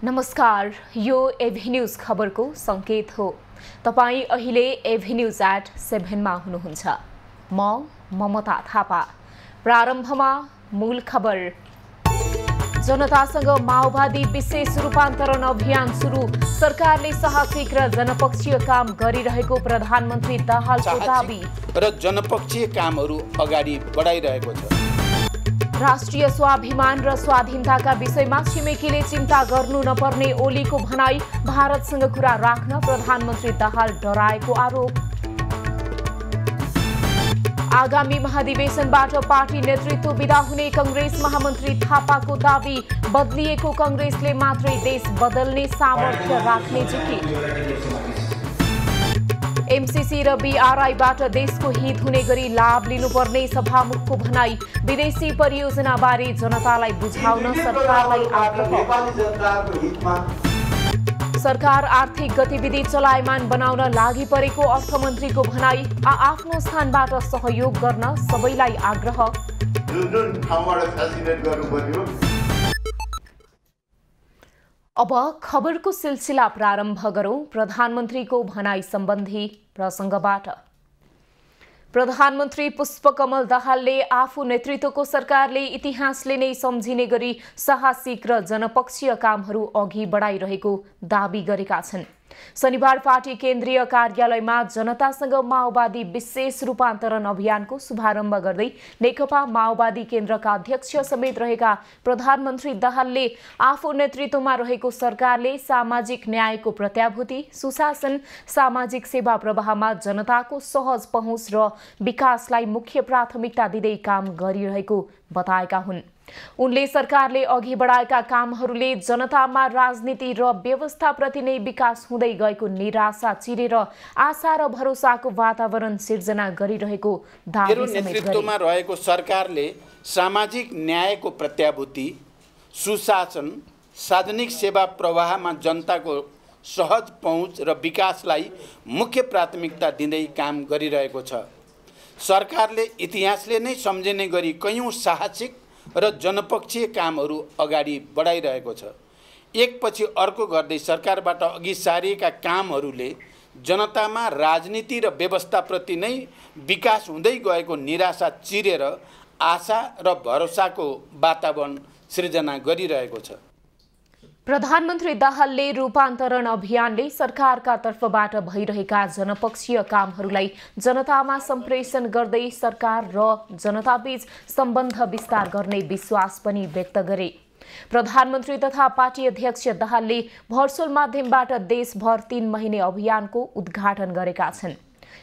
नमस्कार, यो एभी न्यूज खबरको संकेत हो। तपाई अहिले एभी न्यूज @7 मा हुनुहुन्छ। म ममता थापा। प्रारम्भमा मूल खबर। जनतासँग माओवादी विशेष रूपान्तरण अभियान सुरु। सरकारले साहसिक र जनपक्षीय काम गरिरहेको प्रधानमन्त्री दाहालको दाबी र जनपक्षीय कामहरू अगाडि बढाइरहेको छ। राष्ट्रिय स्वाभिमान र स्वाधीनताका विषयमा छिमेकीले चिन्ता गर्नु नपर्ने ओलीको भनाई। भारतसँग कुरा राख्न प्रधानमन्त्री दाहाल डराएको आरोप। आगामी महाधिवेशनबाट पार्टी नेतृत्व विदा हुने कांग्रेस महामन्त्री थापाको दाबी। बदलिएको कांग्रेसले मात्रै देश बदल्ने सामर्थ्य राख्ने जिकिर। एमसीसी र बीआरआईबाट देशको हित हुने गरी लाभ लिनुपर्ने सभामुखको भनाई। विदेशी परियोजनाबारे जनतालाई बुझाउन सरकारलाई आग्रह। सरकार आर्थिक गतिविधि चलायमान बनाउन लागि परेको अर्थमन्त्रीको भनाई। आफ्नो स्थानबाट सहयोग गर्न सबैलाई आग्रह। अब खबरको सिलसिला प्रारम्भ गरौं प्रधानमन्त्रीको भनाई सम्बन्धी प्रसङ्गबाट। प्रधानमन्त्री पुष्पकमल दाहालले आफू नेतृत्वको सरकारले इतिहासले नै सम्झिने गरी साहसिक र जनपक्षीय कामहरू अघि बढाइरहेको दाबी गरेका छन्। शनिबार पार्टी केन्द्रीय कार्यालयमा जनतासँग माओवादी विशेष रूपान्तरण अभियानको शुभारम्भ गर्दै नेकपा माओवादी केन्द्रका अध्यक्ष समेत रहेका प्रधानमन्त्री दाहालले आफू नेतृत्वमा रहेको सरकारले सामाजिक न्यायको प्रत्याभूति, सुशासन, सामाजिक सेवा प्रवाहमा जनताको सहज पहुँच र विकासलाई मुख्य प्राथमिकता दिँदै काम गरिरहेको बताएका हुन्। उनले सरकारले अघि बढाएका कामहरूले जनतामा राजनीति र व्यवस्थाप्रति नै विकास हुँदै गएको निराशा चिरेर आशा र भरोसाको वातावरण सिर्जना गरिरहेको दाबी समेत गरे। नेतृत्वमा रहेको सरकारले सामाजिक न्यायको प्रत्याभूति, सुशासन, सार्वजनिक सेवा प्रवाहमा जनताको सहज पहुँच र विकासलाई मुख्य प्राथमिकता दिँदै काम गरिरहेको छ। सरकारले इतिहासले नै सम्झिने गरी कैयौं साहसिक र जनपक्षीय कामहरू अगाडि बढाइरहेको छ। एकपछि अर्को गर्दै सरकारबाट अघि सारिएका कामहरूले जनतामा राजनीति र व्यवस्थाप्रति नै विकास हुँदै गएको निराशा चिरेर आशा र भरोसाको वातावरण सृजना गरिरहेको छ। प्रधानमन्त्री दाहालले रूपान्तरण अभियानले सरकारका तर्फबाट भइरहेका जनपक्षीय कामहरूलाई जनतामा सम्प्रेषण गर्दै सरकार र जनताबीच सम्बन्ध विस्तार गर्ने विश्वास पनि व्यक्त गरे। प्रधानमन्त्री तथा पार्टी अध्यक्ष दाहालले भर्चुअल माध्यमबाट देशभर 3 महिने अभियानको उद्घाटन गरेका छन्।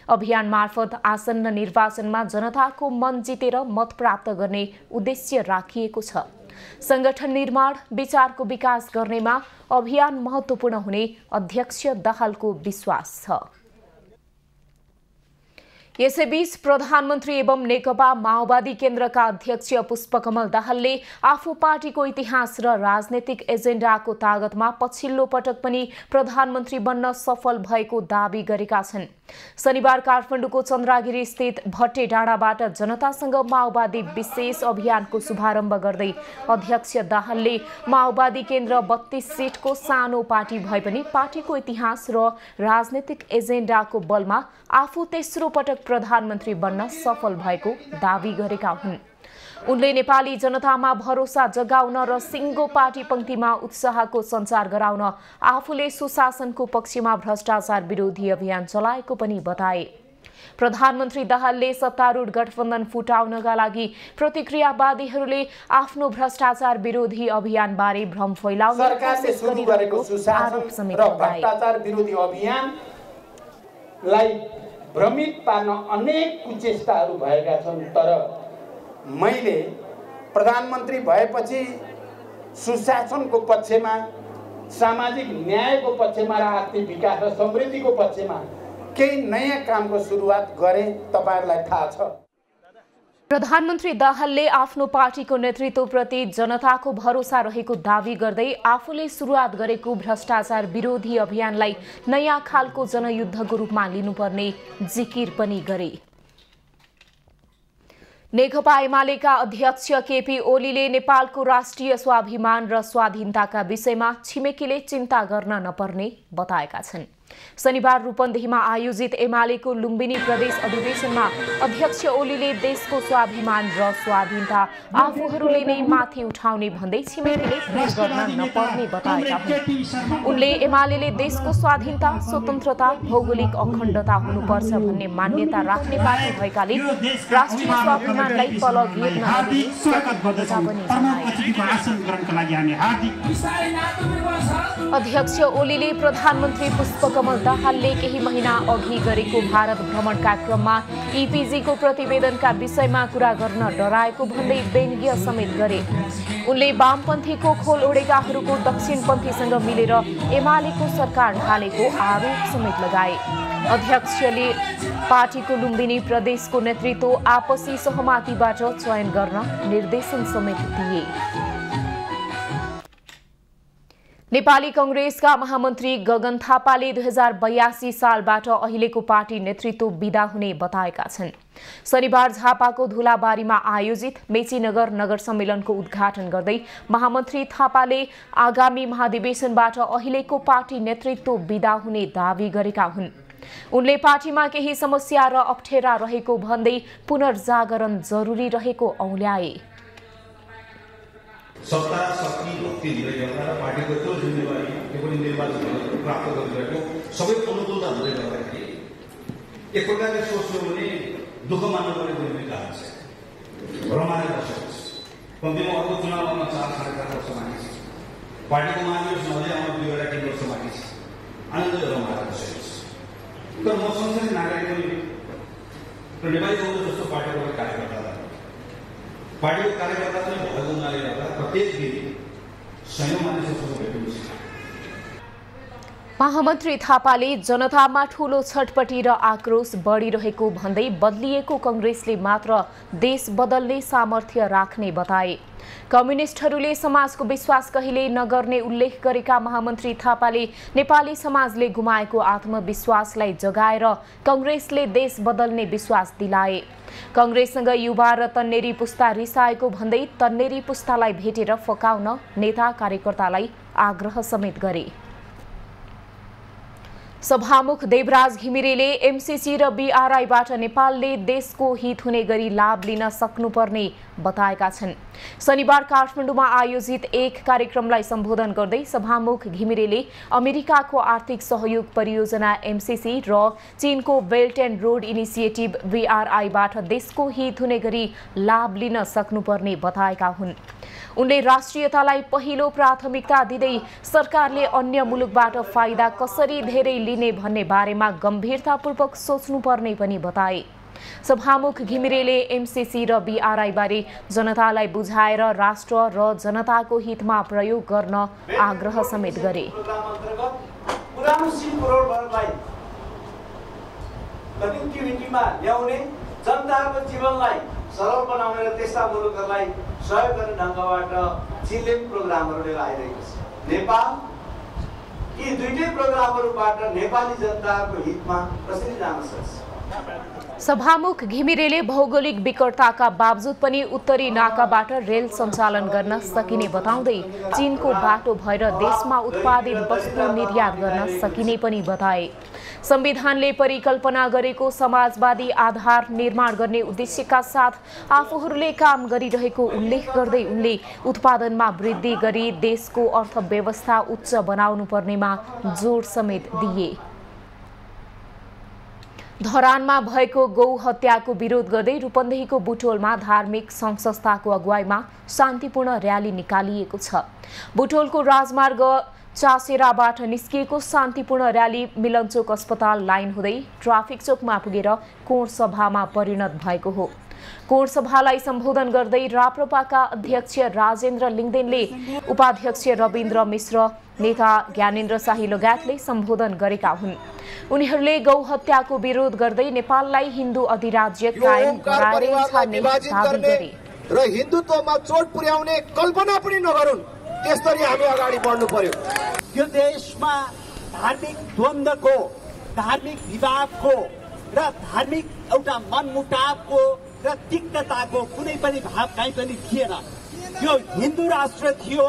अभियान मार्फत आसन्न निर्वाचनमा जनताको मन जितेर मत प्राप्त गर्ने उद्देश्य राखिएको छ। संगठन निर्माण, विचारको विकास गर्नेमा अभियान महत्त्वपूर्ण हुने अध्यक्ष दाहालको विश्वास छ। यसैबीच प्रधानमन्त्री एवं नेकपा माओवादी केन्द्रका अध्यक्ष पुष्पकमल दाहालले आफू पार्टीको इतिहास र राजनैतिक एजेन्डाको तागतमा पछिल्लो पटक पनि प्रधानमन्त्री बन्न सफल भएको दाबी गरेका छन्। शनिबार काठमाडौँको चन्द्रागिरी स्थित भट्टे डाँडाबाट जनतासँग माओवादी विशेष अभियानको शुभारम्भ गर्दै अध्यक्ष दाहालले माओवादी केन्द्र 32 सिटको सानो पार्टी भए पनि पार्टीको इतिहास र राजनैतिक एजेन्डाको बलमा आफू तेस्रो पटक प्रधानमन्त्री बन्न सफल भएको दाबी गरेका हुन्। उनले नेपाली जनतामा भरोसा जगाउन र सिङ्गो पार्टी पंक्तिमा उत्साहको सञ्चार गराउन आफूले सुशासनको पक्षमा भ्रष्टाचार विरोधी अभियान चलाएको पनि बताए। प्रधानमन्त्री दाहालले सत्तारूढ गठबन्धन फुटाउनका लागि प्रतिक्रियावादीहरूले आफ्नो भ्रष्टाचार विरोधी अभियानबारे भ्रम फैलाउन सरकारले सुरु गरेको सुशासन र भ्रष्टाचार विरोधी अभियानलाई भ्रमित पार्न अनेक कुचेष्टाहरू भएका छन्। तर मैले प्रधानमन्त्री भएपछि सुशासनको पक्षमा, सामाजिक न्यायको पक्षमा र आर्थिक विकास र समृद्धिको पक्षमा केही नयाँ कामको सुरुवात गरे। तपाईहरुलाई थाहा छ। प्रधानमन्त्री दाहालले आफ्नो पार्टीको नेतृत्वप्रति जनताको भरोसा रहेको दावी गर्दै आफूले सुरुवात गरेको भ्रष्टाचार विरोधी अभियानलाई नयाँ खालको जनयुद्धको रूपमा लिनुपर्ने जिकिर पनि गरे। नेकपा एमालेका अध्यक्ष केपी ओलीले नेपालको राष्ट्रिय स्वाभिमान र स्वाधीनताका विषयमा छिमेकीले चिन्ता गर्न नपर्ने बताएका छन्। शनिबार रूपन्देहीमा आयोजित एमालेको लुम्बिनी प्रदेश अधिवेशनमा अध्यक्ष ओलीले देशको स्वाभिमान र स्वाधीनता आफूहरूले नै माथि उठाउने भन्दै छिमेकीले भ्रम गर्न नपर्ने बताएका हुन्। उनले एमालेले देशको स्वाधीनता, स्वतन्त्रता, भौगोलिक अखण्डता हुनुपर्छ भन्ने मान्यता राख्ने पार्टी भएकाले राष्ट्रिय स्वाभिमानलाई तल गिर्न अध्यक्ष ओलीले प्रधानमन्त्री पुष्पकमल दाहालले केही महिना अघि गरेको भारत भ्रमणका क्रममा इपिजीको प्रतिवेदनका विषयमा कुरा गर्न डराएको भन्दै व्यङ्ग्य समेत गरे। उनले वामपन्थीको खोल ओडेकाहरूको दक्षिणपन्थीसँग मिलेर एमालेको सरकार ढालेको आरोप समेत लगाए। अध्यक्षले पार्टीको लुम्बिनी प्रदेशको नेतृत्व आपसी सहमतिबाट चयन गर्न निर्देशन समेत दिए। नेपाली कांग्रेसका महामन्त्री गगन थापाले 2082 सालबाट अहिलेको पार्टी नेतृत्व बिदा हुने बताएका छन्। शनिबार झापाको धुलाबारीमा आयोजित मेचीनगर नगर सम्मेलनको उद्घाटन गर्दै महामन्त्री थापाले आगामी महाधिवेशनबाट अहिलेको पार्टी नेतृत्व बिदा हुने दावी गरेका हुन्। उनले पार्टीमा केही समस्या र अप्ठेरा रहेको भन्दै पुनर्जागरण जरुरी रहेको औल्याए। सत्ता शक्ति भक्ति हुँदै गर्दा र पार्टीको त्यो जिम्मेवारी त्यो पनि निर्वाचन प्राप्त गरिरहेको सबै अनुकूलता हुँदै गर्दाखेरि एक प्रकारले सोच्यो भने दुःख मान्नुपर्ने कुनै कारण छ। रमाएर बसेको कम्तीमा अर्को चुनाव आउन 4-4.5 वर्ष बाँकी छ। पार्टीको महाधिवेशन अझै आउन 2-3 वर्ष बाँकी छ। आनन्दले रमाएर बसेको छ। तर म संसदीय नागरिक पनि नेपाली कांग्रेस जस्तो पार्टीको कार्यकर्ता पार्टीको कार्यकर्ता पनि भएको हुनाले गर्दा प्रत्येक दिन सयौं मानिसहरूसँग भेट्नु छ। महामन्त्री थापाले जनतामा ठूलो छटपटी र आक्रोश बढिरहेको भन्दै बदलिएको कांग्रेसले मात्र देश बदल्ने सामर्थ्य राख्ने बताए। कम्युनिस्टहरूले समाजको विश्वास कहिले नगर्ने उल्लेख गरेका महामन्त्री थापाले नेपाली समाजले गुमाएको आत्मविश्वासलाई जगाएर कांग्रेसले देश बदल्ने विश्वास दिलाए। कांग्रेससँग युवा र तन्नेरी पुस्ता रिसाएको भन्दै तन्नेरी पुस्तालाई भेटेर फकाउन नेता कार्यकर्तालाई आग्रह समेत गरे। सभामुख देवराज घिमिरेले एमसीसी र बीआरआईबाट नेपालले देशको हित हुने गरी लाभ लिन सक्नुपर्ने बताएका छन्। शनिबार काठमाडौँमा आयोजित एक कार्यक्रमलाई सम्बोधन गर्दै सभामुख घिमिरेले अमेरिकाको आर्थिक सहयोग परियोजना एमसीसी र चीनको बेल्ट एन्ड रोड इनिसिएटिभ बीआरआईबाट देशको हित हुने गरी लाभ लिन सक्नुपर्ने बताएका हुन्। उनले राष्ट्रियतालाई पहिलो प्राथमिकता दिँदै सरकारले अन्य मुलुकबाट फाइदा कसरी धेरै लिने भन्ने बारेमा गम्भीरतापूर्वक सोच्नुपर्ने पनि बताए। सभामुख घिमिरेले एमसीसी र बीआरआई बारे जनतालाई बुझाएर राष्ट्र र जनताको हितमा प्रयोग गर्न आग्रह समेत गरे। जनताको जीवनलाई सरल बनाउने र त्यस्ता मुलुकहरूलाई सहयोग गर्ने ढङ्गबाट चीनले प्रोग्रामहरू लिएर आइरहेको छ। नेपाल यी दुईटै प्रोग्रामहरूबाट नेपाली जनताको हितमा कसरी जान सक्छ? सभामुख घिमिरेले भौगोलिक विकटताका बावजुद पनि उत्तरी नाकाबाट रेल सञ्चालन गर्न सकिने बताउँदै चीनको बाटो भएर देशमा उत्पादित वस्तु निर्यात गर्न सकिने पनि बताए। संविधानले परिकल्पना गरेको समाजवादी आधार निर्माण गर्ने उद्देश्यका साथ आफूहरूले काम गरिरहेको उल्लेख गर्दै उनले उत्पादनमा वृद्धि गरी देशको अर्थव्यवस्था उच्च बनाउनु पर्नेमा जोड समेत दिए। धरानमा भएको गौ हत्याको विरोध गर्दै रूपन्देहीको बुटोलमा धार्मिक संघ संस्थाको अगुवाईमा शान्तिपूर्ण र्याली निकालिएको छ। बुटोलको राजमार्ग चासेराबाट निस्किएको शान्तिपूर्ण र्याली मिलनचोक अस्पताल लाइन हुँदै ट्राफिक चोकमा पुगेर कोण सभामा परिणत भएको हो। कोण सभालाई सम्बोधन गर्दै राप्रपाका अध्यक्ष राजेन्द्र लिङदेनले उपाध्यक्ष रविन्द्र मिश्र, नेता ज्ञानेन्द्र शाही लगायतले सम्बोधन गरेका हुन्। उनीहरूले गौ हत्याको विरोध गर्दै नेपाललाई हिन्दू अधिराज्य कायम गराएर छाड्ने दाबी गरे र हिन्दुत्वमा चोट पुर्याउने कल्पना पनि नगरून्, त्यसरी हामी अगाडि बढ्नु पर्यो। यो देशमा धार्मिक द्वन्द्वको, धार्मिक विवादको र धार्मिक एउटा मनमुटावको र तिक्तताको कुनै पनि भाव कहीँ पनि थिएन। यो हिन्दू राष्ट्र थियो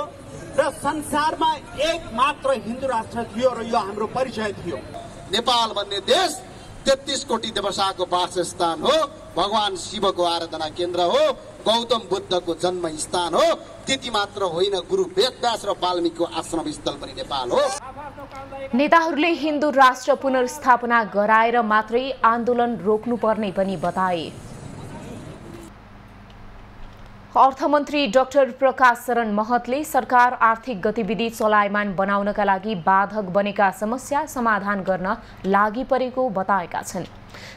र संसारमा एक मात्र हिन्दू राष्ट्र थियो र यो हाम्रो परिचय थियो। नेपाल भन्ने देश 33 कोटी देवताको वासस्थान हो, भगवान शिवको आराधना केन्द्र हो, गौतम बुद्धको जन्म स्थान हो। त्यति मात्र होइन, गुरु वेदव्यास र वाल्मीकिको आश्रम स्थल पनि नेपाल हो। नेताहरूले हिन्दू राष्ट्र पुनर्स्थापना गराएर मात्रै आन्दोलन रोक्नुपर्ने पनि बताए। अर्थमन्त्री डाक्टर प्रकाश शरण महतले सरकार आर्थिक गतिविधि चलायमान बनाउनका लागि बाधक बनेका समस्या समाधान गर्न लागि परेको बताएका छन्।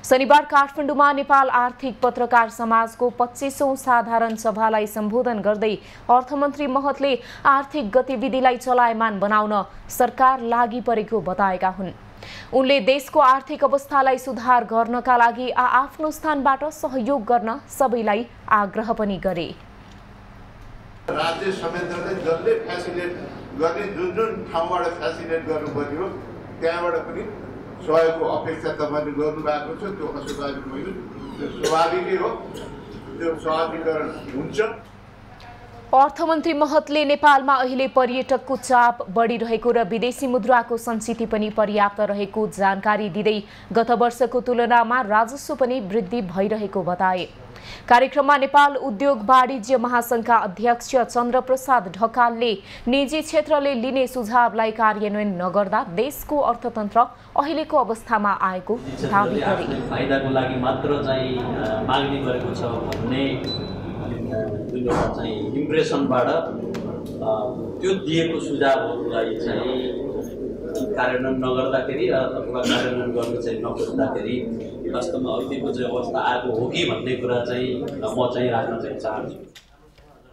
शनिबार काठमाडौँमा नेपाल आर्थिक पत्रकार समाजको 25औं साधारण सभालाई सम्बोधन गर्दै अर्थमन्त्री महतले आर्थिक गतिविधिलाई चलायमान बनाउन सरकार लागि परेको बताएका हुन्। उनले देशको आर्थिक अवस्थालाई सुधार गर्नका लागि आफ्नो स्थानबाट सहयोग गर्न सबैलाई आग्रह पनि गरे। राज्य संयन्त्रले जसले फेसिलिटेट गर्ने जुन ठाउँबाट फेसिलिटेट गर्नुपर्ने हो त्यहाँबाट पनि सहयोगको अपेक्षा तपाईँले गर्नुभएको छ। त्यो अस्वाभाविक होइन, त्यो स्वाभाविकै हो, त्यो स्वाभाविकरण हुन्छ। अर्थमन्त्री महतले नेपालमा अहिले पर्यटकको चाप बढिरहेको र विदेशी मुद्राको सञ्चिति पनि पर्याप्त रहेको जानकारी दिँदै गत वर्षको तुलनामा राजस्व पनि वृद्धि भइरहेको बताए। कार्यक्रममा नेपाल उद्योग वाणिज्य महासंघका अध्यक्ष चन्द्रप्रसाद ढकालले निजी क्षेत्रले लिने सुझावलाई कार्यान्वयन नगर्दा देशको अर्थतन्त्र अहिलेको अवस्थामा आएको दाबी गरे। फाइदाको लागि मात्र चाहिँ माग्ने गरेको छ भन्ने चाहिँ इम्प्रेसनबाट त्यो दिएको सुझावहरूलाई चाहिँ कार्यान्वयन नगर्दाखेरि अथवा कार्यान्वयन गर्न चाहिँ नखोज्दाखेरि वास्तवमा अहिलेको चाहिँ अवस्था आएको हो कि भन्ने कुरा चाहिँ म चाहिँ राख्न चाहिँ चाहन्छु।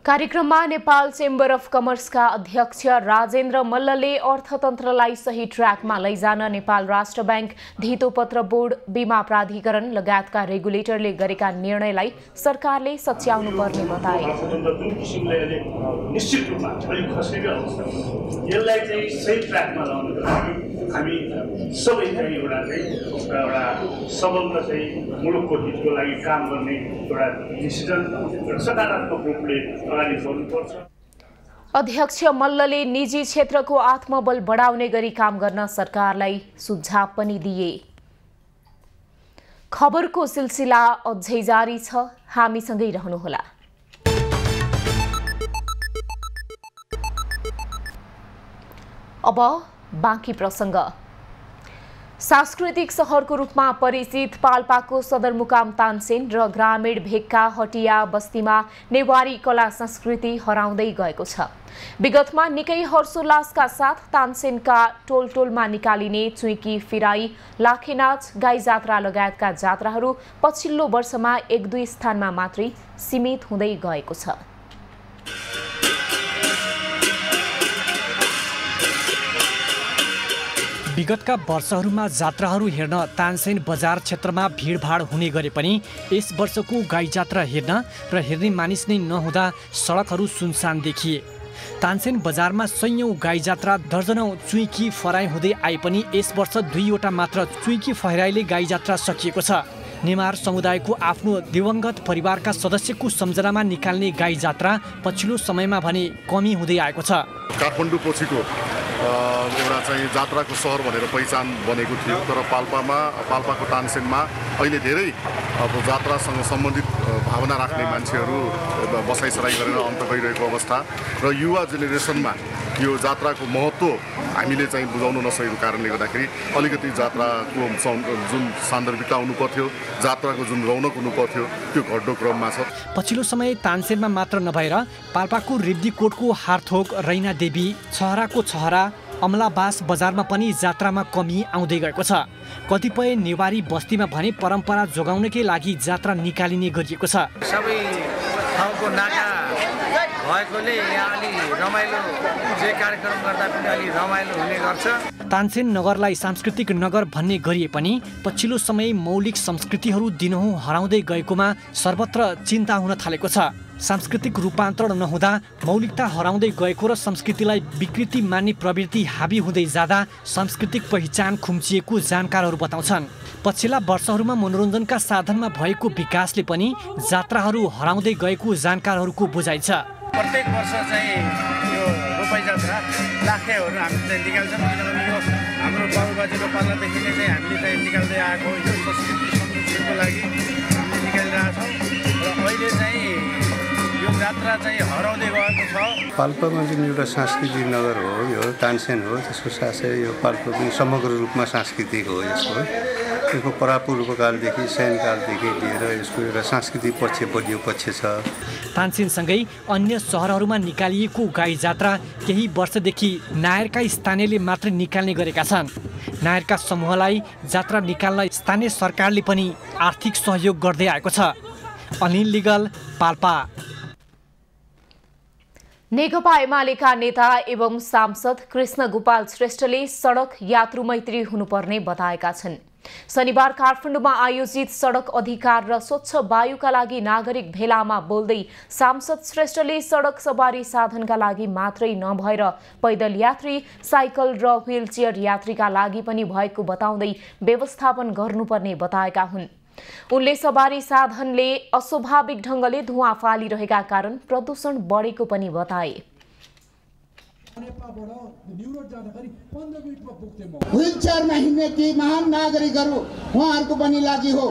कार्यक्रममा नेपाल चेम्बर अफ कमर्सका अध्यक्ष राजेन्द्र मल्लले अर्थतन्त्रलाई सही ट्र्याकमा लैजान नेपाल राष्ट्र बैंक, धितोपत्र बोर्ड, बीमा प्राधिकरण लगायतका रेगुलेटरले गरेका निर्णयलाई सरकारले सच्याउनु पर्ने बताए। निश्चित रूपमा अलिक खसेको अवस्था यसलाई चाहिँ सही ट्र्याकमा ल्याउनको लागि हामी सबै चाहिँ एउटा सबल चाहिँ मुलुकको हितको लागि काम गर्ने एउटा डिसिजन सकारात्मक रूपले अगाडि बढ्नुपर्छ। अध्यक्ष मल्लले निजी क्षेत्रको आत्मबल बढाउने गरी काम गर्न सरकारलाई सुझाव पनि दिए। खबरको सिलसिला अझै जारी छ, हामीसँगै रहनुहोला। अब बाँकी प्रसंग। सांस्कृतिक शहरको रूपमा परिचित पाल्पाको सदरमुकाम तानसेन र ग्रामीण भेगका हटिया बस्तीमा नेवारी कला संस्कृति हराउँदै गएको छ। विगतमा निकै हर्षोल्लासका साथ तानसेनका टोलटोलमा निकालिने चुइकी फिराई, लाखेनाच, गाई जात्रा लगायतका जात्राहरू पछिल्लो वर्षमा 1-2 स्थानमा मात्रै सीमित हुँदै गएको छ। विगतका वर्षहरूमा जात्राहरू हेर्न तानसेन बजार क्षेत्रमा भिडभाड हुने गरे पनि यस वर्षको गाई जात्रा हेर्न र हेर्ने मानिस नै नहुँदा सडकहरू सुनसान देखिए। तानसेन बजारमा सयौं गाई जात्रा, दर्जनौं चुइकी फहराई हुँदै आए पनि यस वर्ष 2 वटा मात्र चुइकी फहराईले गाई जात्रा सकिएको छ। नेवार समुदायको आफ्नो दिवंगत परिवारका सदस्यको सम्झनामा निकाल्ने गाई जात्रा पछिल्लो समयमा भने कमी हुँदै आएको छ। काठमाडौँ पछिको एउटा चाहिँ जात्राको सहर भनेर पहिचान बनेको थियो, तर पाल्पाको तानसेनमा अहिले धेरै अब जात्रासँग सम्बन्धित भावना राख्ने मान्छेहरू बसाइसराई गरेर अन्त गइरहेको अवस्था र युवा जेनेरेसनमा यो जात्राको महत्त्व हामीले चाहिँ बुझाउन नसकेको कारणले गर्दाखेरि अलिकति जात्राको जुन सान्दर्भिकता हुनुपर्थ्यो, जात्राको जुन रौनक हुनुपर्थ्यो त्यो घट्दो क्रममा छ। पछिल्लो समय तानसेनमा मात्र नभएर पाल्पाको रिब्दीकोटको हारथोक, रैना देवी, छहराको छहरा, अमलाबास बजारमा पनि जात्रामा कमी आउँदै गएको छ। कतिपय नेवारी बस्तीमा भने परम्परा जोगाउनकै लागि जात्रा निकालिने गरिएको छ। सबै ठाउँको नाका भएकोले यहाँ अलि रमाइलो जे कार्यक्रम गर्दा पनि अलि रमाइलो हुने गर्छ। तानसेन नगरलाई सांस्कृतिक नगर भन्ने गरिए पनि पछिल्लो समय मौलिक संस्कृतिहरू दिनहुँ हराउँदै गएकोमा सर्वत्र चिन्ता हुन थालेको छ। सांस्कृतिक रूपान्तरण नहुँदा मौलिकता हराउँदै गएको र संस्कृतिलाई विकृति मान्ने प्रवृत्ति हाबी हुँदै जाँदा सांस्कृतिक पहिचान खुम्चिएको जानकारहरू बताउँछन्। पछिल्ला वर्षहरूमा मनोरञ्जनका साधनमा भएको विकासले पनि जात्राहरू हराउँदै गएको जानकारहरूको बुझाइ छ। प्रत्येक वर्ष चाहिँ यो रोपाई जात्रा लाखेहरू हामीले चाहिँ निकाल्छौँ, किनभने यो हाम्रो बाबुबाजेको पालादेखि नै चाहिँ हामीले चाहिँ निकाल्दै आएको यो संस्कृति संरक्षणको लागि हामीले निकालिरहेछौँ र अहिले चाहिँ यो जात्रा चाहिँ हराउँदै गएको छ। पाल्पामा जुन एउटा सांस्कृतिक नगर हो यो तानसेन हो, त्यसको साथै यो पाल्पा पनि समग्र रूपमा सांस्कृतिक हो। यसको परापूर्वकालदेखि सैनकालदेखि लिएर यसको एउटा सांस्कृतिक पक्ष बलियो पक्ष छ। तानसेनसँगै अन्य सहरहरूमा निकालिएको गाई जात्रा केही वर्षदेखि नायरका स्थानीयले मात्र निकाल्ने गरेका छन्। नायरका समूहलाई जात्रा निकाल्न स्थानीय सरकारले पनि आर्थिक सहयोग गर्दै आएको छ। अनिल लिगल, पाल्पा। नेकपा एमालेका नेता एवं सांसद कृष्ण गोपाल श्रेष्ठले सडक यात्रु मैत्री हुनुपर्ने बताएका छन्। शनिबार काठमाडौँमा आयोजित सडक अधिकार र स्वच्छ वायुका लागि नागरिक भेलामा बोल्दै सांसद श्रेष्ठले सडक सवारी साधनका लागि मात्रै नभएर पैदल यात्री, साइकल र व्हीलचेयर यात्रीका लागि पनि भएको बताउँदै व्यवस्थापन गर्नुपर्ने बताएका हुन्। उनले सवारी साधनले अस्वाभाविक ढंगले धुवाँ फालिरहेका कारण प्रदूषण बढेको पनि बताए। व्हीलचेयरमा हिँड्ने ती महान नागरिकहरू उहाँहरूको पनि लागि हो।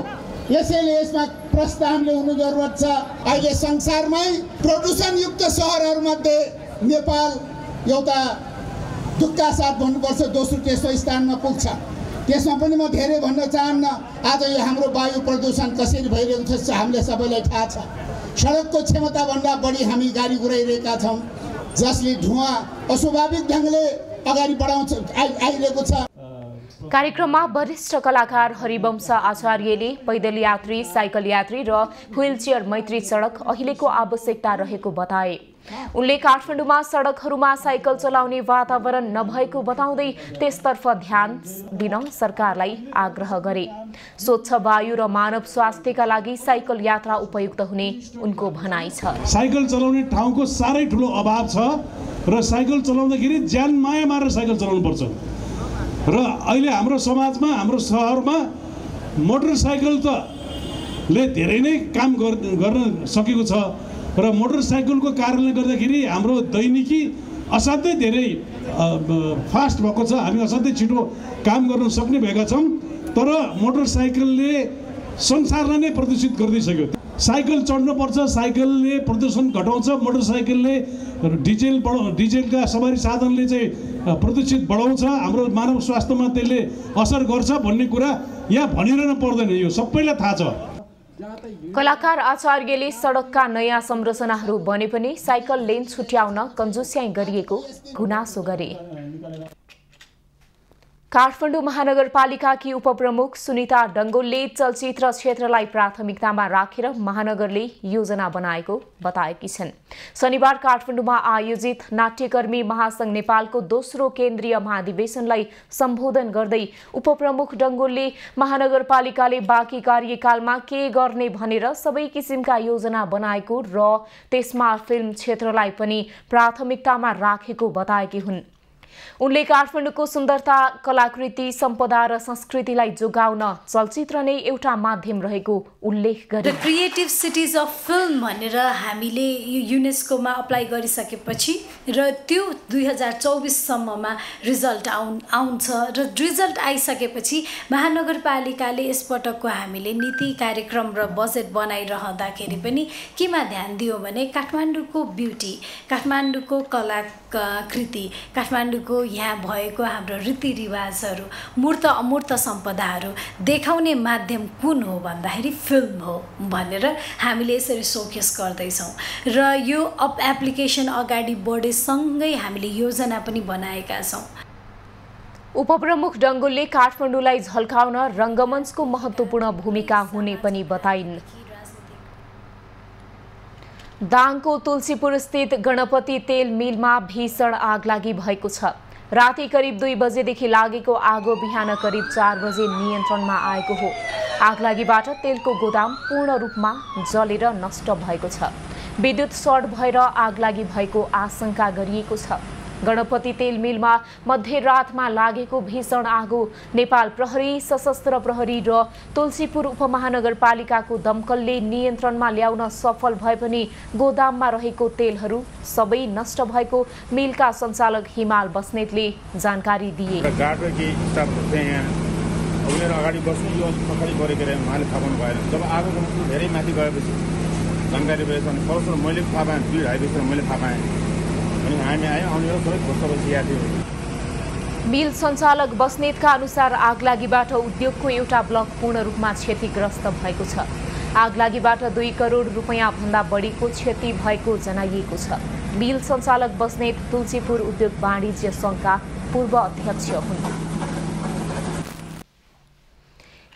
यसैले यसमा प्रश्न हामीले हुनु जरुरत छ। अहिले संसारमै प्रदूषणयुक्त सहरहरूमध्ये नेपाल एउटा दुःखका साथ भन्नुपर्छ दोस्रो तेस्रो स्थानमा पुग्छ। त्यसमा पनि म धेरै भन्न चाहन्न। आज यो हाम्रो वायु प्रदूषण कसरी भइरहेको छ हामीले सबैलाई थाहा छ। सडकको क्षमताभन्दा बढी हामी गाडी गुडाइरहेका छौँ, जसले धुवाँ अस्वाभाविक ढङ्गले अगाडि बढाउँछ आइरहेको छ। कार्यक्रममा वरिष्ठ कलाकार हरिवंश आचार्यले पैदल यात्री, साइकल यात्री र व्हीलचेयर मैत्री सडक अहिलेको आवश्यकता रहेको बताए। उनले काठमाडौँमा सडकहरूमा साइकल चलाउने वातावरण नभएको बताउँदै त्यसतर्फ ध्यान दिन सरकारलाई आग्रह गरे। स्वच्छ वायु र मानव स्वास्थ्यका लागि साइकल यात्रा उपयुक्त हुने उनको भनाइ छ। साइकल चलाउने ठाउँको साह्रै ठुलो अभाव छ र साइकल चलाउँदाखेरि ज्यान माया मारेर साइकल चलाउनु पर्छ। र अहिले हाम्रो समाजमा हाम्रो सहरमा मोटरसाइकल त ले धेरै नै काम गर्न सकेको छ र मोटरसाइकलको कारणले गर्दाखेरि हाम्रो दैनिकी असाध्यै धेरै फास्ट भएको छ। हामी असाध्यै छिटो काम गर्न सक्ने भएका छौँ। तर मोटरसाइकलले संसारलाई नै प्रदूषित गर्दैसक्यो। साइकल चढ्नुपर्छ, साइकलले प्रदूषण घटाउँछ, मोटरसाइकलले डिजेलका सवारी साधनले चाहिँ प्रदूषित बढाउँछ, हाम्रो मानव स्वास्थ्यमा त्यसले असर गर्छ भन्ने कुरा यहाँ भनिरहन पर्दैन, यो सबैलाई थाहा छ। कलाकार आचार्यले सडकका नयाँ संरचनाहरू बने पनि साइकल लेन छुट्याउन कन्जुस्याइ गरिएको गुनासो गरे। काठमाडौँ महानगरपालिकाकी उपप्रमुख सुनिता डङ्गोलले चलचित्र क्षेत्रलाई प्राथमिकतामा राखेर महानगरले योजना बनाएको बताएकी छन्। शनिबार काठमाडौँमा आयोजित नाट्यकर्मी महासंघ नेपालको दोस्रो केन्द्रीय महाधिवेशनलाई सम्बोधन गर्दै उपप्रमुख डङ्गोलले महानगरपालिकाले बाँकी कार्यकालमा के गर्ने भनेर सबै किसिमका योजना बनाएको र त्यसमा फिल्म क्षेत्रलाई पनि प्राथमिकतामा राखेको बताएकी हुन्। उनले काठमाडौँको सुन्दरता, कलाकृति, सम्पदा र संस्कृतिलाई जोगाउन चलचित्र नै एउटा माध्यम रहेको उल्लेख गरे। The creative cities of film भनेर हामीले युनेस्कोमा अप्लाई गरिसकेपछि र त्यो 2024 सम्ममा रिजल्ट आउँछ र रिजल्ट आइसकेपछि महानगरपालिकाले यसपटकको हामीले नीति, कार्यक्रम र बजेट बनाइरहँदाखेरि पनि केमा ध्यान दियो भने काठमाडौँको ब्युटी, काठमाडौँको कलाकृति, काठमाडौँको यहाँ भएको हाम्रो रीतिरिवाजहरू, मूर्त अमूर्त सम्पदाहरू देखाउने माध्यम कुन हो भन्दाखेरि फिल्म हो भनेर हामीले यसरी सोकेस गर्दैछौँ र यो एप्लिकेसन अगाडि बढेसँगै हामीले योजना पनि बनाएका छौँ। उपप्रमुख डङ्गोलले काठमाडौँलाई झल्काउन रङ्गमञ्चको महत्त्वपूर्ण भूमिका हुने पनि बताइन्। दाङको तुलसीपुर स्थित गणपति तेल मिलमा भीषण आगलागी भएको छ। राति करिब 2 बजेदेखि लागेको आगो बिहान करिब 4 बजे नियन्त्रणमा आएको हो। आगलागीबाट तेलको गोदाम पूर्ण रूपमा जलेर नष्ट भएको छ। विद्युत सर्ट भएर आगलागी भएको आशंका गरिएको छ। गणपति तेल मिलमा मध्यरातमा लागेको भीषण आगो नेपाल प्रहरी, सशस्त्र प्रहरी र तुलसीपुर उपमहानगरपालिकाको दमकलले नियन्त्रणमा ल्याउन सफल भए पनि गोदाममा रहेको तेलहरू सबै नष्ट भएको मिलका सञ्चालक हिमाल बस्नेतले जानकारी दिए। अगाडि बस्नु यो पछाडि गरेको उहाँले थाहा पाउनु भएन। जब आगोको धेरै माथि गएपछि जानकारी भएछ अनि फर्स्ट मैले थाहा पाएँ, 2-2.5 बजीतिर मैले थाहा पाएँ अनि हामी आयौँ। आउने सबै बस्दै यहाँ थियो। मिल सञ्चालक बस्नेतका अनुसार आगलागीबाट उद्योगको एउटा ब्लक पूर्ण रूपमा क्षतिग्रस्त भएको छ। आगलागीबाट 2 करोड रुपैयाँ भन्दा बढीको क्षति भएको जनाइएको छ। मिल सञ्चालक बस्नेत तुलसीपुर उद्योग वाणिज्य सङ्घका पूर्व अध्यक्ष हुन्।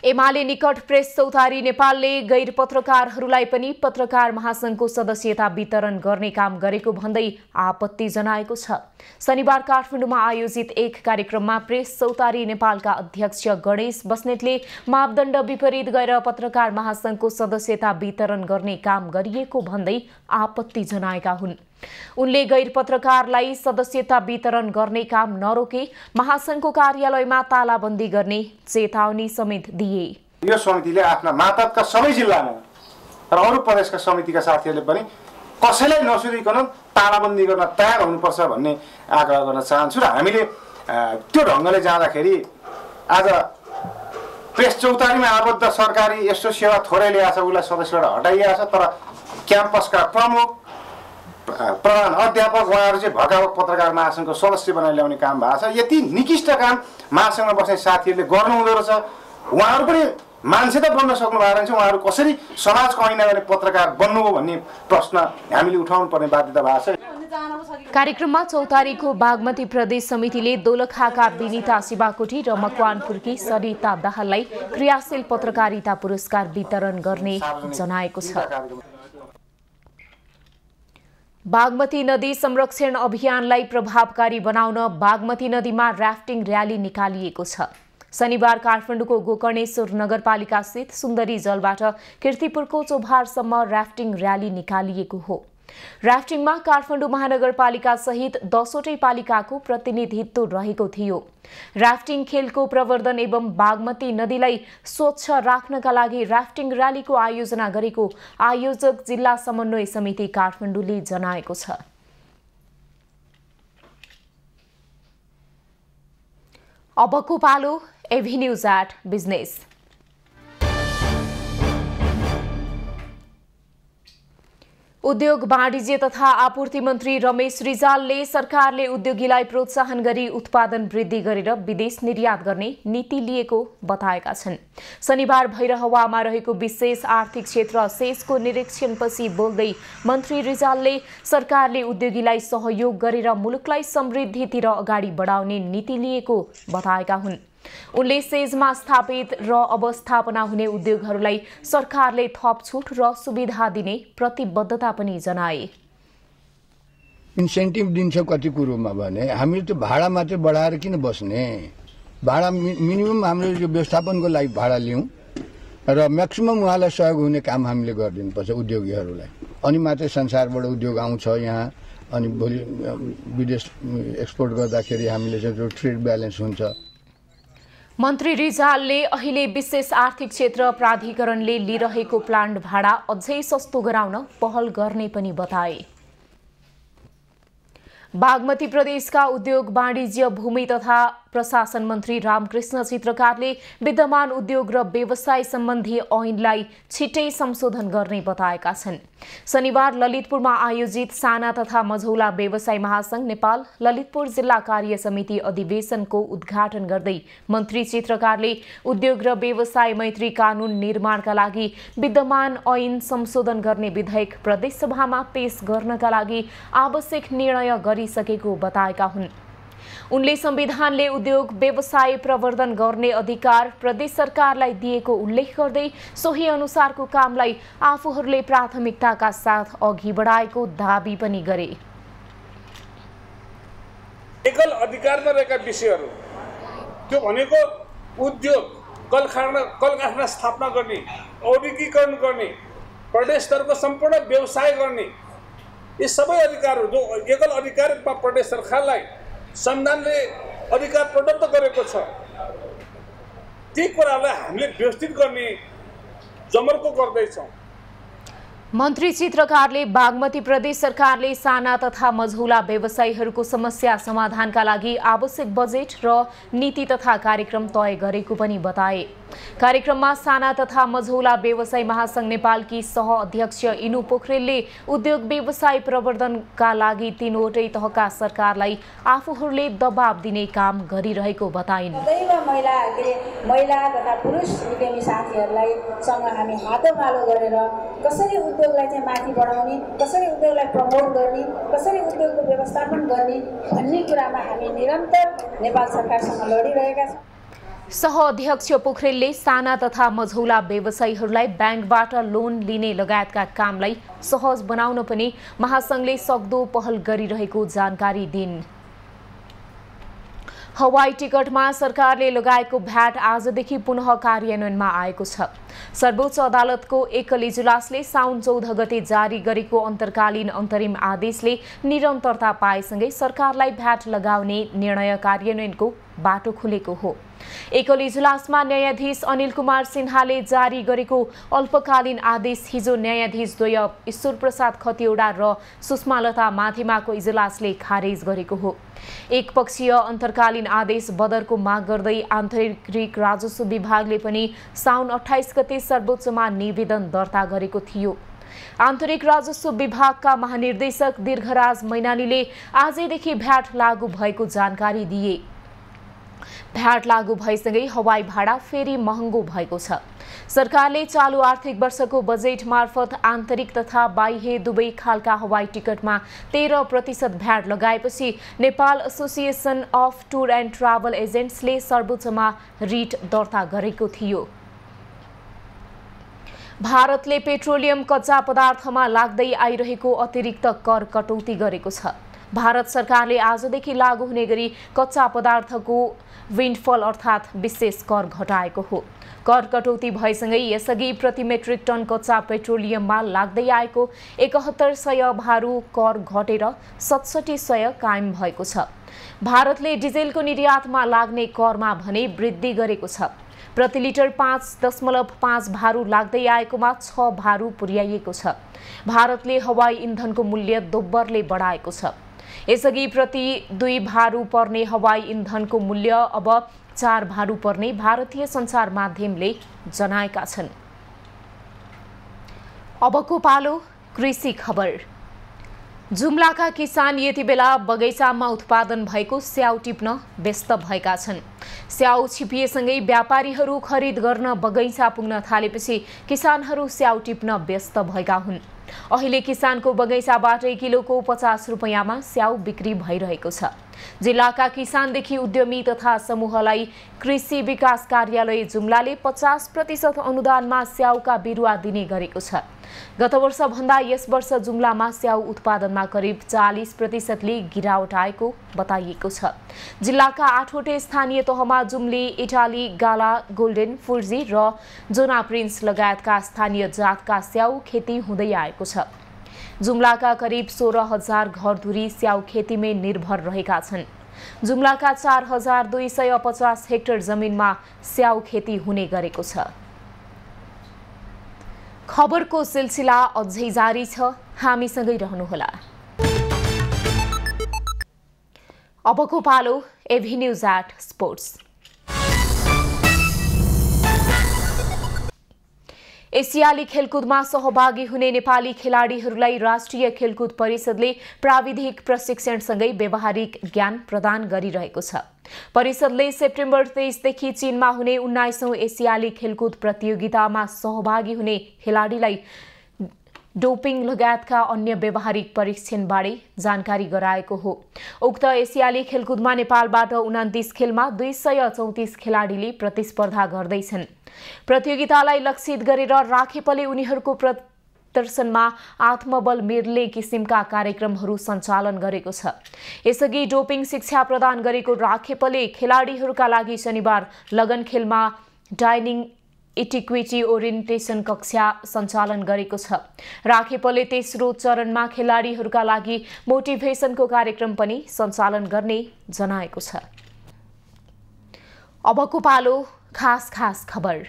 एमाले निकट प्रेस चौतारी नेपालले गैर पत्रकारहरूलाई पनि पत्रकार महासंघको सदस्यता वितरण गर्ने काम गरेको भन्दै आपत्ति जनाएको छ। शनिबार काठमाडौँमा आयोजित एक कार्यक्रममा प्रेस चौतारी नेपालका अध्यक्ष गणेश बस्नेतले मापदण्ड विपरीत गएर पत्रकार महासंघको सदस्यता वितरण गर्ने काम गरिएको भन्दै आपत्ति जनाएका हुन्। उनले गैर पत्रकारलाई सदस्यता वितरण गर्ने काम नरोके महासंघको कार्यालयमा तालाबन्दी गर्ने चेतावनी समेत दिए। यो समितिले आफ्ना मातहतका सबै जिल्लामा र अरू प्रदेशका समितिका साथीहरूले पनि कसैलाई नसुधिकन तालाबन्दी गर्न तयार हुनुपर्छ भन्ने आग्रह गर्न चाहन्छु। र हामीले त्यो ढङ्गले जाँदाखेरि आज प्रेस चौतारीमा आबद्ध सरकारी यस्तो सेवा थोरै ल्याएको छ, उसलाई सदस्यबाट हटाइएको छ, तर क्याम्पसका प्रमुख प्रधान अध्यापक उहाँहरू चाहिँ भएका पत्रकार महासंघको सदस्य बनाएर ल्याउने काम भएको छ। यति निकृष्ट काम महासंघमा बस्ने साथीहरूले गर्नु हुँदो रहेछ। उहाँहरू पनि मान्छे त बन्न सक्नु भएको रहेछ, उहाँहरू कसरी समाजको ऐना गर्ने पत्रकार बन्नुभयो भन्ने प्रश्न हामीले उठाउनु पर्ने बाध्यता भएको छ। कार्यक्रममा चौतारीको बागमती प्रदेश समितिले दोलखाका विनिता शिवाकोटी र मकवानपुरकी सरिता दाहाललाई क्रियाशील पत्रकारिता पुरस्कार वितरण गर्ने जनाएको छ। बागमती नदी संरक्षण अभियानलाई प्रभावकारी बनाउन बागमती नदीमा राफ्टिङ र्याली निकालिएको छ। शनिबार काठमाडौँको गोकर्णेश्वर नगरपालिका स्थित सुन्दरी जलबाट कीर्तिपुरको चोभारसम्म राफ्टिङ र्याली निकालिएको हो। राफ्टिङमा काठमाडौँ महानगरपालिका सहित 10वटै पालिकाको प्रतिनिधित्व रहेको थियो। राफ्टिङ खेलको प्रवर्धन एवं बागमती नदीलाई स्वच्छ राख्नका लागि राफ्टिङ र्यालीको आयोजना गरेको आयोजक जिल्ला समन्वय समिति काठमाडौँले जनाएको छ। अबको पालो एभिन्यूज एट बिजनेस। उद्योग वाणिज्य तथा आपूर्ति मन्त्री रमेश रिजालले सरकारले उद्योगीलाई प्रोत्साहन गरी उत्पादन वृद्धि गरेर विदेश निर्यात गर्ने नीति लिएको बताएका छन्। शनिबार भैरहवामा रहेको विशेष आर्थिक क्षेत्र सेसको निरीक्षणपछि बोल्दै मन्त्री रिजालले सरकारले उद्योगीलाई सहयोग गरेर मुलुकलाई समृद्धितिर अगाडि बढाउने नीति लिएको बताएका हुन्। उनले सेजमा स्थापित र अवस्थापना हुने उद्योगहरूलाई सरकारले थप छुट र सुविधा दिने प्रतिबद्धता पनि जनाए। इन्सेन्टिभ दिन्छ कति कुरोमा भने हामीले त्यो भाडा मात्रै बढाएर किन बस्ने, भाडा मिनिमम हाम्रो यो व्यवस्थापनको लागि भाडा लिउँ र म्याक्सिमम उहाँलाई सहयोग हुने काम हामीले गरिदिनुपर्छ उद्योगीहरूलाई। अनि मात्रै संसारबाट उद्योग आउँछ यहाँ, अनि भोलि विदेश एक्सपोर्ट गर्दाखेरि हामीले चाहिँ ट्रेड ब्यालेन्स हुन्छ। मन्त्री रिजालले अहिले विशेष आर्थिक क्षेत्र प्राधिकरणले लिइरहेको प्लान्ट भाडा अझै सस्तो गराउन पहल गर्ने पनि बताए। बागमती प्रदेशका उद्योग वाणिज्य भूमि तथा प्रशासन मन्त्री रामकृष्ण चित्रकारले विद्यमान उद्योग र व्यवसाय सम्बन्धी ऐनलाई छिटै संशोधन गर्ने बताएका छन्। शनिबार ललितपुरमा आयोजित साना तथा मझौला व्यवसाय महासंघ नेपाल ललितपुर जिल्ला कार्य समिति अधिवेशनको उद्घाटन गर्दै मन्त्री चित्रकारले उद्योग र व्यवसाय मैत्री कानून निर्माणका लागि विद्यमान ऐन संशोधन गर्ने विधेयक प्रदेशसभामा पेश गर्नका लागि आवश्यक निर्णय गरिसकेको बताएका हुन्। उनले संविधानले उद्योग व्यवसाय प्रवर्धन गर्ने अधिकार प्रदेश सरकारलाई दिएको उल्लेख गर्दै सोही अनुसारको कामलाई आफूहरूले प्राथमिकताका साथ अघि बढाएको दाबी पनि गरे। एकल अधिकारमा रहेका विषयहरू त्यो भनेको उद्योग कल कारखाना स्थापना गर्ने, औद्योगिकरण गर्ने, प्रदेश स्तरको सम्पूर्ण व्यवसाय गर्ने, यी सबै अधिकारहरू जो एकल अधिकारमा प्रदेश सरकारलाई संविधानले अधिकार प्रदत्त गरेको छ, ती कुरालाई हामीले व्यवस्थित गर्ने जमर्को गर्दैछौँ। मन्त्री चित्रकारले बागमती प्रदेश सरकारले साना तथा मझौला व्यवसायीहरूको समस्या समाधानका लागि आवश्यक बजेट र नीति तथा कार्यक्रम तय गरेको पनि बताए। कार्यक्रममा साना तथा मझौला व्यवसाय महासंघ नेपालकी सह अध्यक्ष इनु पोखरेलले उद्योग व्यवसाय प्रवर्धनका लागि 3वटै तहका सरकारलाई आफूहरूले दबाब दिने काम गरिरहेको बताइन्। महिला तथा पुरुष उद्यमी साथीहरूलाई सँग हामी हातोमालो गरेर कसरी उद्योगलाई चाहिँ माथि बढाउने, कसरी उद्योगलाई प्रमोट गर्ने, कसरी उद्योगको व्यवस्थापन गर्ने भन्ने कुरामा हामी निरन्तर नेपाल सरकारसँग लडिरहेका छौँ। सहअध्यक्ष पोखरेलले साना तथा मझौला व्यवसायीहरूलाई ब्याङ्कबाट लोन लिने लगायतका कामलाई सहज बनाउन पनि महासंघले सक्दो पहल गरिरहेको जानकारी दिइन्। हवाई टिकटमा सरकारले लगाएको भ्याट आजदेखि पुनः कार्यान्वयनमा आएको छ। सर्वोच्च अदालतको एकल इजलासले साउन 14 गते जारी गरेको अन्तर्कालीन अन्तरिम आदेशले निरन्तरता पाएसँगै सरकारलाई भ्याट लगाउने निर्णय कार्यान्वयनको बाटो खुलेको हो। एकल इजलासमा न्यायाधीश अनिल कुमार सिन्हाले जारी गरेको अल्पकालीन आदेश हिजो न्यायाधीशद्वय ईश्वर प्रसाद खतिवडा र सुषमालता माथिमाको इजलासले खारेज गरेको हो। एकपक्षीय अन्तर्कालीन आदेश बदरको माग गर्दै आन्तरिक राजस्व विभागले पनि साउन 28 गते सर्वोच्चमा निवेदन दर्ता गरेको थियो। आन्तरिक राजस्व विभागका महानिर्देशक दीर्घराज मैनालीले आजैदेखि भ्याट लागू भएको जानकारी दिए। भ्याट लागू भएसँगै हवाई भाडा फेरि महँगो भएको छ। सरकारले चालू आर्थिक वर्षको बजेट मार्फत आन्तरिक तथा बाह्य दुवै खालका हवाई टिकटमा 13% भ्याट लगाएपछि Nepal association of tour and travel एजेन्ट्सले सर्वोच्चमा रिट दर्ता गरेको थियो। भारतले पेट्रोलियम कच्चा पदार्थमा लाग्दै आइरहेको अतिरिक्त कर कटौती गरेको छ। भारत सरकारले आजदेखि लागू हुने गरी कच्चा पदार्थको विन्डफल अर्थात् विशेष कर घटाएको हो। कर कटौती भएसँगै यसअघि प्रति मेट्रिक टन कच्चा पेट्रोलियममा लाग्दै आएको 7100 भारु कर घटेर 6700 कायम भएको छ। भारतले डिजेलको निर्यातमा लाग्ने करमा भने वृद्धि गरेको छ। प्रति लिटर 5.5 भारु लाग्दै आएकोमा 6 भारु पुर्याइएको छ। भारतले हवाई इन्धनको मूल्य दोब्बरले बढाएको छ। यसअघि प्रति 2 भारु पर्ने हवाई इन्धनको मूल्य अब 4 भारु पर्ने भारतीय सञ्चार माध्यमले जनाएका छन्। अबको पालो कृषि खबर। जुम्लाका किसान यति बेला बगैँचामा उत्पादन भएको स्याउ टिप्न व्यस्त भएका छन्। स्याउ छिपिएसँगै व्यापारीहरू खरिद गर्न बगैँचा पुग्न थालेपछि किसानहरू स्याउ टिप्न व्यस्त भएका हुन्। अहिले किसानको बगैँचाबाटै किलोको 50 रुपैयाँमा स्याउ बिक्री भइरहेको छ। जिल्लाका किसानदेखि उद्यमी तथा समूहलाई कृषि विकास कार्यालय जुम्लाले 50% अनुदानमा स्याउका बिरुवा दिने गरेको छ। गत वर्ष भन्दा यस वर्ष जुम्लामा स्याउ उत्पादनमा करिब 40%ले गिरावट आएको बताइएको छ। जिल्लाका 8वटै स्थानीय तहमा जुम्ली, इटाली, गाला, गोल्डेन, फुर्जी र जोना प्रिन्स लगायतका स्थानीय जातका स्याउ खेती हुँदै आएको छ। जुम्लाका करिब 16,000 घरधुरी स्याउ खेतीमै निर्भर रहेका छन्। जुम्लाका 4250 हेक्टर जमिनमा स्याउ खेती हुने गरेको छ। खबरको सिलसिला अझै जारी छ, हामीसँगै रहनुहोला। अबको पालो एभिन्यूज एट स्पोर्ट्स। एसियाली खेलकुदमा सहभागी हुने नेपाली खेलाडीहरूलाई राष्ट्रिय खेलकुद परिषदले प्राविधिक प्रशिक्षणसँगै व्यावहारिक ज्ञान प्रदान गरिरहेको छ। परिषदले सेप्टेम्बर 23 देखि चीनमा हुने 19औं एसियाली खेलकुद प्रतियोगितामा सहभागी हुने खेलाडीलाई डोपिङ लगायतका अन्य व्यावहारिक परीक्षणबारे जानकारी गराएको हो। उक्त एसियाली खेलकुदमा नेपालबाट 29 खेलमा 234 खेलाडीले प्रतिस्पर्धा गर्दैछन्। प्रतियोगितालाई लक्षित गरेर राखेपले उनीहरूको प्रदर्शनमा आत्मबल मिर्ने किसिमका कार्यक्रमहरू सञ्चालन गरेको छ। यसअघि डोपिङ शिक्षा प्रदान गरेको राखेपले खेलाडीहरूका लागि शनिबार लगन खेलमा डाइनिङ इटिक्विटी ओरिएन्टेसन कक्षा सञ्चालन गरेको छ। राखेपले तेस्रो चरणमा खेलाडीहरूका लागि मोटिभेसनको कार्यक्रम पनि सञ्चालन गर्ने जनाएको छ। अबको पालो खास खबर।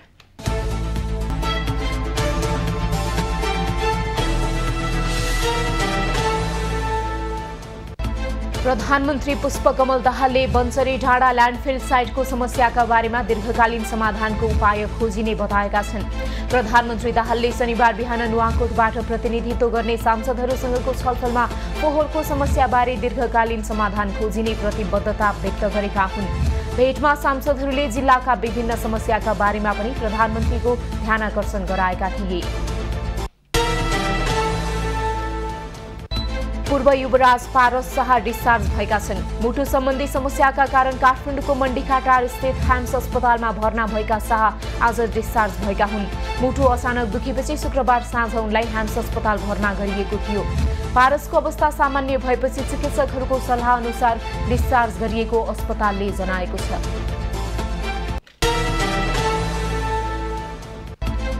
प्रधानमन्त्री पुष्पकमल दाहालले बन्सरी ढाडा ल्यान्डफिल साइटको समस्याका बारेमा दीर्घकालीन समाधानको उपाय खोजिने बताएका छन्। प्रधानमन्त्री दाहालले शनिबार बिहान नुवाकोटबाट प्रतिनिधित्व गर्ने सांसदहरूसँगको छलफलमा फोहोरको समस्याबारे दीर्घकालीन समाधान खोजिने प्रतिबद्धता व्यक्त गरेका हुन्। भेटमा सांसदहरूले जिल्लाका विभिन्न समस्याका बारेमा पनि प्रधानमन्त्रीको ध्यानाकर्षण गराएका थिए। पूर्व युवराज पारस शाह डिस्चार्ज भएका छन्। मुटु सम्बन्धी समस्याका कारण काठमाडौँको मण्डीकाटार स्थित ह्याम्स अस्पतालमा भर्ना भएका शाह आज डिस्चार्ज भएका हुन्। मुटु अचानक दुखेपछि शुक्रबार साँझ उनलाई ह्याम्स अस्पताल भर्ना गरिएको थियो। पारसको अवस्था सामान्य भएपछि चिकित्सकहरूको सल्लाह अनुसार डिस्चार्ज गरिएको अस्पतालले जनाएको छ।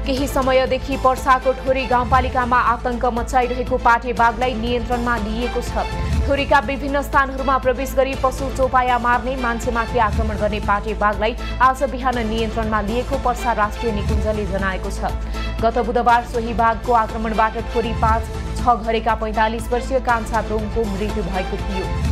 केही समयदेखि पर्साको ठोरी गाउँपालिकामा आतंक मचाइरहेको पाटे बाघलाई नियन्त्रणमा लिएको छ। ठोरीका विभिन्न स्थानहरूमा प्रवेश गरी पशु चौपाया मार्ने, मान्छेमाथि आक्रमण गर्ने पाटे बाघलाई आज बिहान नियन्त्रणमा लिएको पर्सा राष्ट्रिय निकुञ्जले जनाएको छ। गत बुधबार सोही बाघको आक्रमणबाट ठोरी 5-6 घरेका 45 वर्षीय कान्छा दोङको मृत्यु भएको थियो।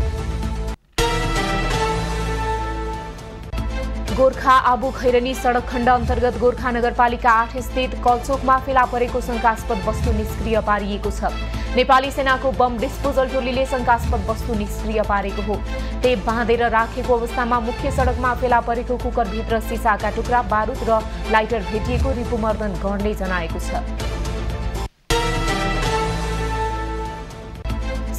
गोर्खा आबु खैरनी सडक खण्ड अन्तर्गत गोर्खा नगरपालिका 8 स्थित कलचोकमा फेला परेको शंकास्पद वस्तु निष्क्रिय पारिएको छ। नेपाली सेनाको बम डिस्पोजल टोलीले शंकास्पद वस्तु निष्क्रिय पारेको हो। टेप बाँधेर राखेको अवस्थामा मुख्य सडकमा फेला परेको कुकरभित्र सिसाका टुक्रा, बारुद र लाइटर भेटिएको रिपुमर्दन गणले जनाएको छ।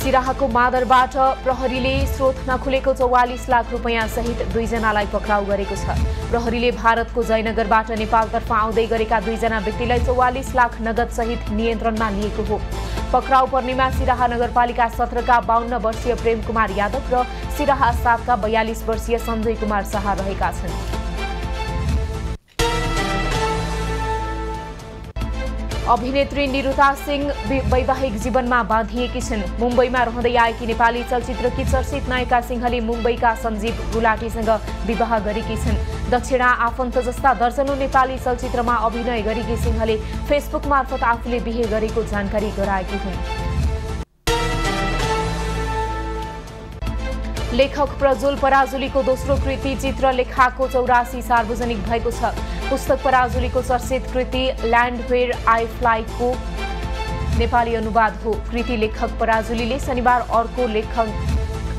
सिराहाको मादरबाट प्रहरीले स्रोत नखुलेको 44 लाख रुपैयाँ सहित 2 जनालाई पक्राउ गरेको छ। प्रहरीले भारतको जयनगरबाट नेपालतर्फ आउँदै गरेका 2 जना व्यक्तिलाई 44 लाख नगद सहित नियन्त्रणमा लिएको हो। पक्राउ पर्नेमा सिराहा नगरपालिका 17 का 52 वर्षीय प्रेम कुमार यादव र सिराहा 7 का 42 वर्षीय सञ्जय कुमार शाह रहेका छन्। अभिनेत्री निरुता सिंह वैवाहिक जीवनमा बाँधिएकी छिन्। मुम्बईमा रहँदै आएकी नेपाली चलचित्रकी चर्चित नायिका सिंहले मुम्बईका सञ्जीव गुलाटीसँग विवाह गरेकी छिन्। दक्षिणा आफन्त जस्ता दर्जनौं नेपाली चलचित्रमा अभिनय गरेकी सिंहले फेसबुक मार्फत आफूले बिहे गरेको जानकारी गराएकी हुन्। लेखक प्रज्वल पराजुलीको दोस्रो कृति चित्रलेखाको 84 सार्वजनिक भएको छ। पुस्तक पराजुलीको चर्चित कृति ल्यान्ड वेयर आई फ्लाईको नेपाली अनुवाद हो। कृति लेखक पराजुलीले शनिबार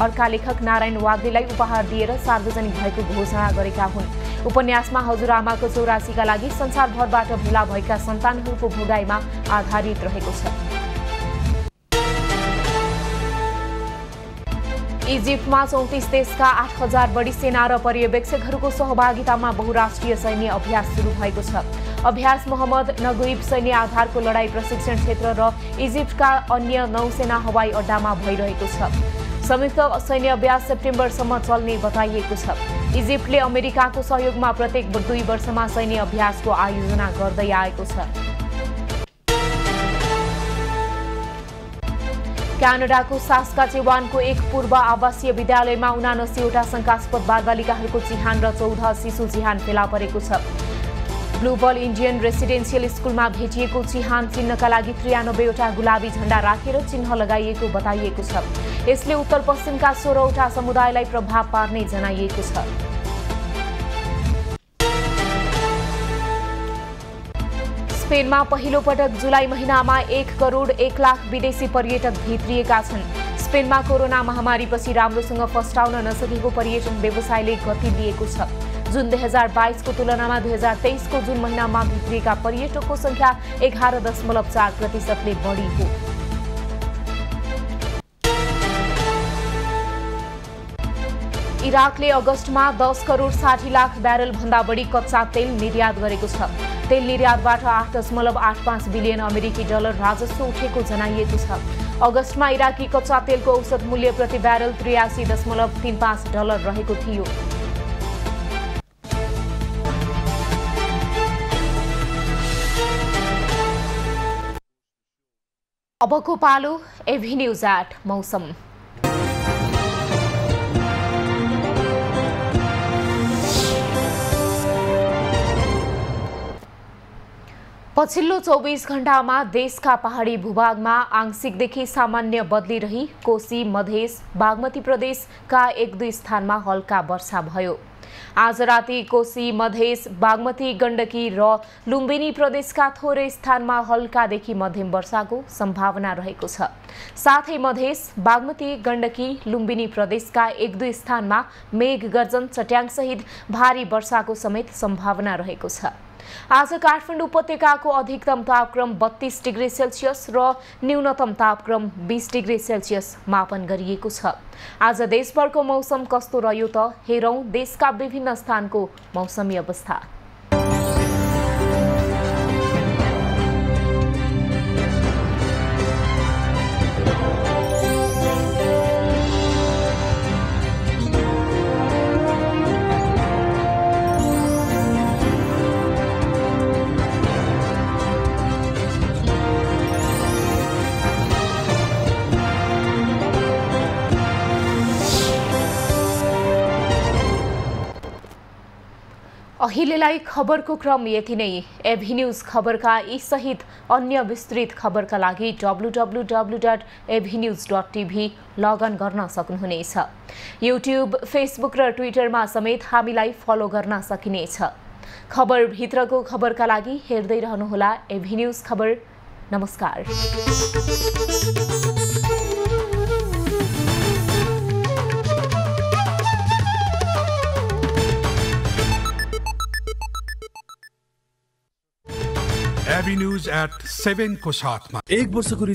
अर्का लेखक नारायण वाग्देलाई उपहार दिएर सार्वजनिक भएको घोषणा गरेका हुन्। उपन्यासमा हजुरआमाको 84 का लागि संसारभरबाट भेला भएका सन्तानहरूको भोगाईमा आधारित रहेको छ। इजिप्टमा 34 देशका 8000 बढी सेना र पर्यवेक्षकहरूको सहभागितामा बहुराष्ट्रिय सैन्य अभ्यास सुरु भएको छ। अभ्यास मोहम्मद नगुइब सैन्य आधारको लडाई प्रशिक्षण क्षेत्र र इजिप्टका अन्य नौसेना हवाई अड्डामा भइरहेको छ। संयुक्त सैन्य अभ्यास सेप्टेम्बरसम्म चल्ने बताइएको छ। इजिप्टले अमेरिकाको सहयोगमा प्रत्येक 2 वर्षमा सैन्य अभ्यासको आयोजना गर्दै आएको छ। क्यानाडाको सास्काचेवानको एक पूर्व आवासीय विद्यालयमा 79 वटा शंकास्पद बालबालिकाहरूको चिहान र 14 शिशु चिहान फेला परेको छ। ग्लोबल इन्डियन रेसिडेन्सियल स्कुलमा भेटिएको चिहान चिन्हका लागि 93 वटा गुलाबी झण्डा राखेर चिन्ह लगाइएको बताइएको छ। यसले उत्तर पश्चिमका 16 वटा समुदायलाई प्रभाव पार्ने जनाइएको छ। स्पेनमा पहिलो पटक जुलाई महिनामा 1 करोड 1 लाख विदेशी पर्यटक भित्रिएका छन्। स्पेनमा कोरोना महामारीपछि राम्रोसँग फस्टाउन नसकेको पर्यटन व्यवसायले गति लिएको छ। जुन 2022 को तुलनामा 2023 को जुन महिनामा भित्रिएका पर्यटकको संख्या 11.4% बढी हो। इराकले अगस्टमा 10 करोड 60 लाख ब्यारेल भन्दा बढी कच्चा तेल निर्यात गरेको छ। तेल निर्यातबाट 8.85 बिलियन अमेरिकी डलर राजस्व उठेको जनाइएको छ। अगस्टमा इराकी कच्चा तेलको औसत मूल्य प्रति ब्यारेल 83.35 डलर रहेको थियो। अबको पालो एभी न्यूज एट मौसम। पछिल्लो 24 घण्टामा देशका पहाडी भूभागमा आंशिकदेखि सामान्य बदली रही कोशी, मधेस, बागमती प्रदेशका 1-2 स्थानमा हल्का वर्षा भयो। आज राति कोशी, मधेस, बागमती, गण्डकी र लुम्बिनी प्रदेशका थोरै स्थानमा हल्कादेखि मध्यम वर्षाको सम्भावना रहेको छ। साथै मधेस, बागमती, गण्डकी, लुम्बिनी प्रदेशका 1-2 स्थानमा मेघ गर्जन, चट्याङसहित भारी वर्षाको समेत सम्भावना रहेको छ। आज काठमाडौँ उपत्यकाको अधिकतम तापक्रम 32 डिग्री सेल्सियस र न्यूनतम तापक्रम 20 डिग्री सेल्सियस मापन गरिएको छ। आज देशभरको मौसम कस्तो रह्यो त हेरौं देशका विभिन्न स्थानको मौसमी अवस्था। अहिलेलाई खबरको क्रम यति नै। एभी न्यूज खबरका यी सहित अन्य विस्तृत खबरका लागि www.avnews.tv लगइन गर्न सक्नुहुनेछ। युट्युब, फेसबुक र ट्विटरमा समेत हामीलाई फलो गर्न सकिनेछ। खबर भित्रको खबरका लागि हेर्दै रहनुहोला एभी न्यूज खबर। नमस्कार। एभी न्यूज एट 7 को साथमा 1 वर्षको